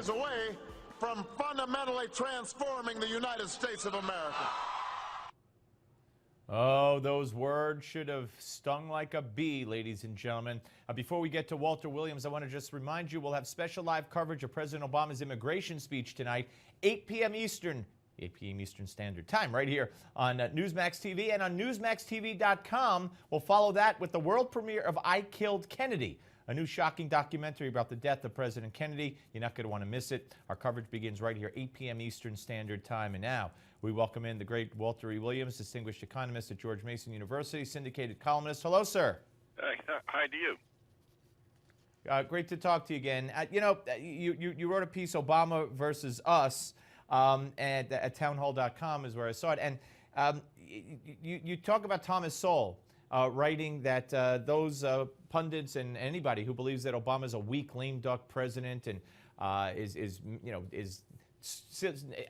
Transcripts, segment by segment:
years away from fundamentally transforming the United States of America. Oh, those words should have stung like a bee, ladies and gentlemen. Before we get to Walter Williams, I want to just remind you we'll have special live coverage of President Obama's immigration speech tonight, 8 p.m. Eastern. 8 p.m. Eastern Standard Time, right here on Newsmax TV and on NewsmaxTV.com. We'll follow that with the world premiere of I Killed Kennedy, a new shocking documentary about the death of President Kennedy. You're not going to want to miss it. Our coverage begins right here, 8 p.m. Eastern Standard Time. And now we welcome in the great Walter E. Williams, distinguished economist at George Mason University, syndicated columnist. Hello, sir. Hi to you. Great to talk to you again. You wrote a piece, Obama versus Us, at townhall.com is where I saw it. And you talk about Thomas Sowell writing that those pundits and anybody who believes that Obama's a weak, lame duck president and is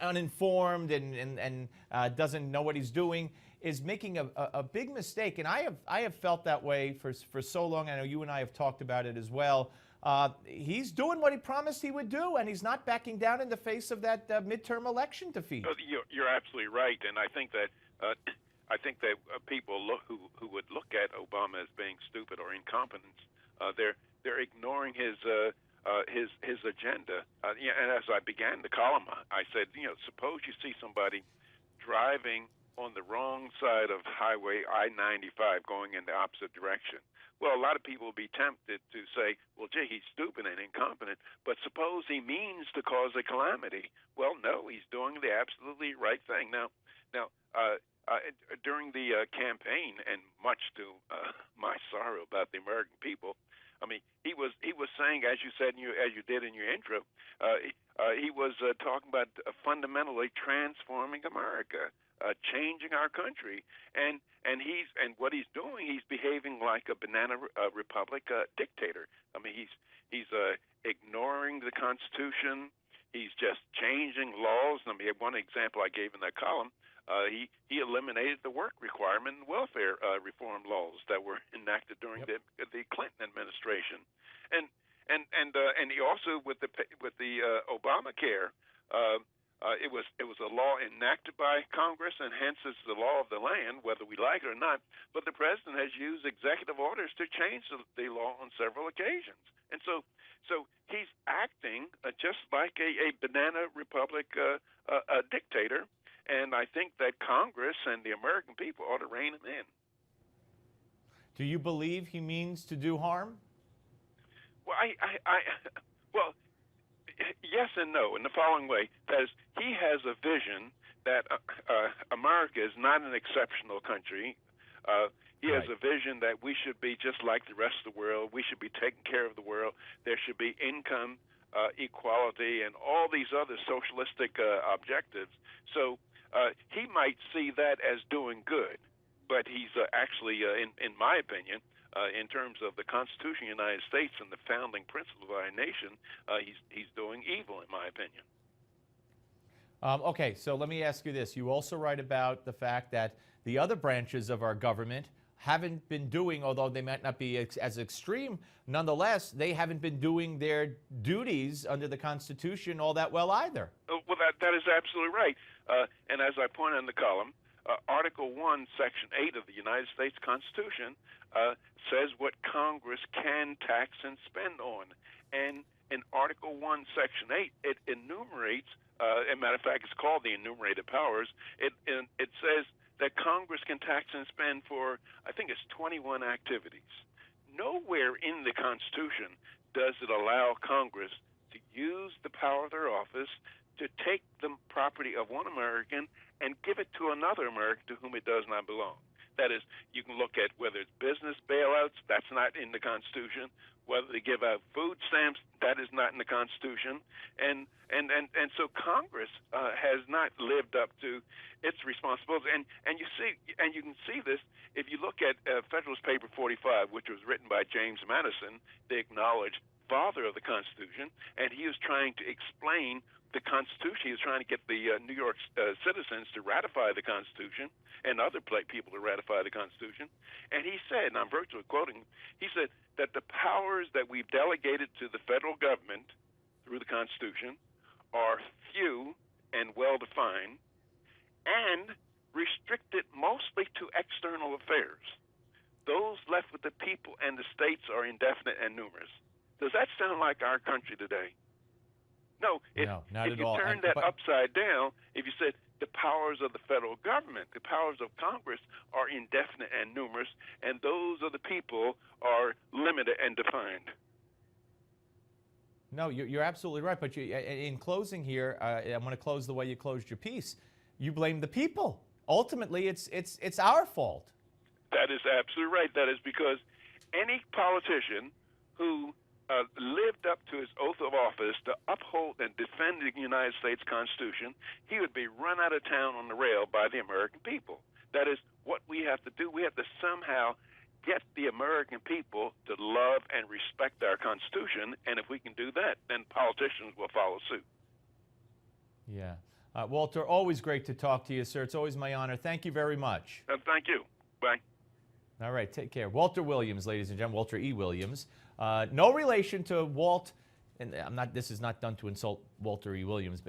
uninformed and doesn't know what he's doing is making a big mistake. And I have felt that way for so long. I know you and I have talked about it as well. He's doing what he promised he would do, and he's not backing down in the face of that midterm election defeat. You're absolutely right, and I think that people who would look at Obama as being stupid or incompetent, they're ignoring his agenda. And as I began the column, I said, suppose you see somebody driving on the wrong side of Highway I-95 going in the opposite direction. Well, a lot of people will be tempted to say, well, gee, he's stupid and incompetent, but suppose he means to cause a calamity. Well, no, he's doing the absolutely right thing. Now, during the campaign, and much to my sorrow about the American people, I mean, he was saying, as you said, as you did in your intro, he was talking about fundamentally transforming America, changing our country, and what he's doing, he's behaving like a banana republic dictator. I mean, he's ignoring the Constitution. He's just changing laws. I mean, one example I gave in that column. He eliminated the work requirement in welfare reform laws that were enacted during the Clinton administration, and he also with the Obamacare, it was a law enacted by Congress, and hence it's the law of the land, whether we like it or not. But the president has used executive orders to change the law on several occasions, and so he's acting just like a banana republic dictator. And I think that Congress and the American people ought to rein him in. Do you believe he means to do harm? Well, well, yes and no in the following way. That is, he has a vision that America is not an exceptional country. He has a vision that we should be just like the rest of the world. We should be taking care of the world. There should be income equality and all these other socialistic objectives. So he might see that as doing good, but he's actually, in my opinion, in terms of the Constitution of the United States and the founding principles of our nation, he's doing evil, in my opinion. Okay, so let me ask you this. You also write about the fact that the other branches of our government haven't been doing, although they might not be as extreme, nonetheless, they haven't been doing their duties under the Constitution all that well either. Well, that is absolutely right. And as I point out in the column, Article 1, Section 8 of the United States Constitution says what Congress can tax and spend on. And in Article 1, Section 8, it enumerates, as a matter of fact, it's called the enumerated powers. It says that Congress can tax and spend for, I think it's 21 activities. Nowhere in the Constitution does it allow Congress to use the power of their office to take the property of one American and give it to another American to whom it does not belong. That is, you can look at whether it's business bailouts, that's not in the Constitution. Whether they give out food stamps, that is not in the Constitution. And so Congress has not lived up to its responsibilities. And you can see this if you look at Federalist Paper 45, which was written by James Madison, the acknowledged father of the Constitution, and he was trying to explain the Constitution. He was trying to get the New York citizens to ratify the Constitution and other people to ratify the Constitution. And he said, and I'm virtually quoting, he said that the powers that we've delegated to the federal government through the Constitution are few and well-defined and restricted mostly to external affairs. Those left with the people and the states are indefinite and numerous. Does that sound like our country today? No, not if at you all. turn that upside down, if you said the powers of the federal government, the powers of Congress are indefinite and numerous, and those of the people are limited and defined. No, you're absolutely right. But in closing here, I'm going to close the way you closed your piece. You blame the people. Ultimately, it's our fault. That is absolutely right. That is because any politician who lived up to his oath of office to uphold and defend the United States Constitution, he would be run out of town on the rail by the American people. That is what we have to do. We have to somehow get the American people to love and respect our Constitution, and if we can do that, then politicians will follow suit. Yeah. Walter, always great to talk to you, sir. It's always my honor. Thank you very much. Thank you. Bye. All right, take care. Walter Williams, ladies and gentlemen, Walter E. Williams. No relation to Walt, and this is not done to insult Walter E. Williams,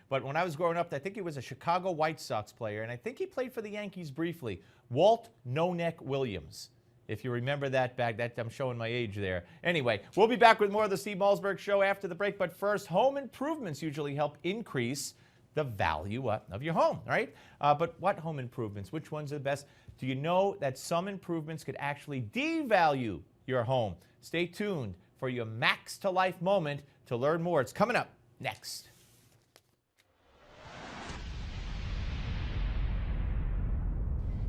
but when I was growing up, I think he was a Chicago White Sox player, and I think he played for the Yankees briefly. Walt No Neck Williams. If you remember that back, I'm showing my age there. Anyway, we'll be back with more of the Steve Malzberg Show after the break, but first, home improvements usually help increase the value of your home, right? But what home improvements? Which ones are the best? Do you know that some improvements could actually devalue your home? Stay tuned for your Max to Life moment to learn more. It's coming up next.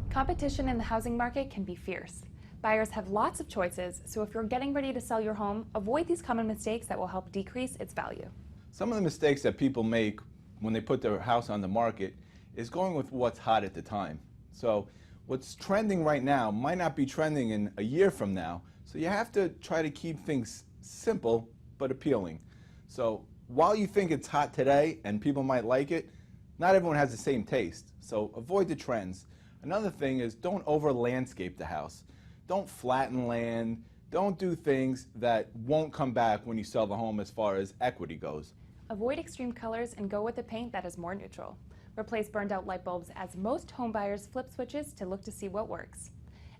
Competition in the housing market can be fierce. Buyers have lots of choices, so if you're getting ready to sell your home, avoid these common mistakes that will help decrease its value. Some of the mistakes that people make when they put their house on the market is going with what's hot at the time. So what's trending right now might not be trending in a year from now, so you have to try to keep things simple but appealing. So while you think it's hot today and people might like it, not everyone has the same taste, so avoid the trends. Another thing is don't over-landscape the house. Don't flatten land. Don't do things that won't come back when you sell the home as far as equity goes. Avoid extreme colors and go with a paint that is more neutral. Replace burned out light bulbs as most home buyers flip switches to look to see what works.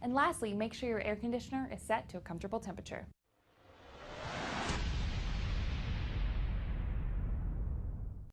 And lastly, make sure your air conditioner is set to a comfortable temperature.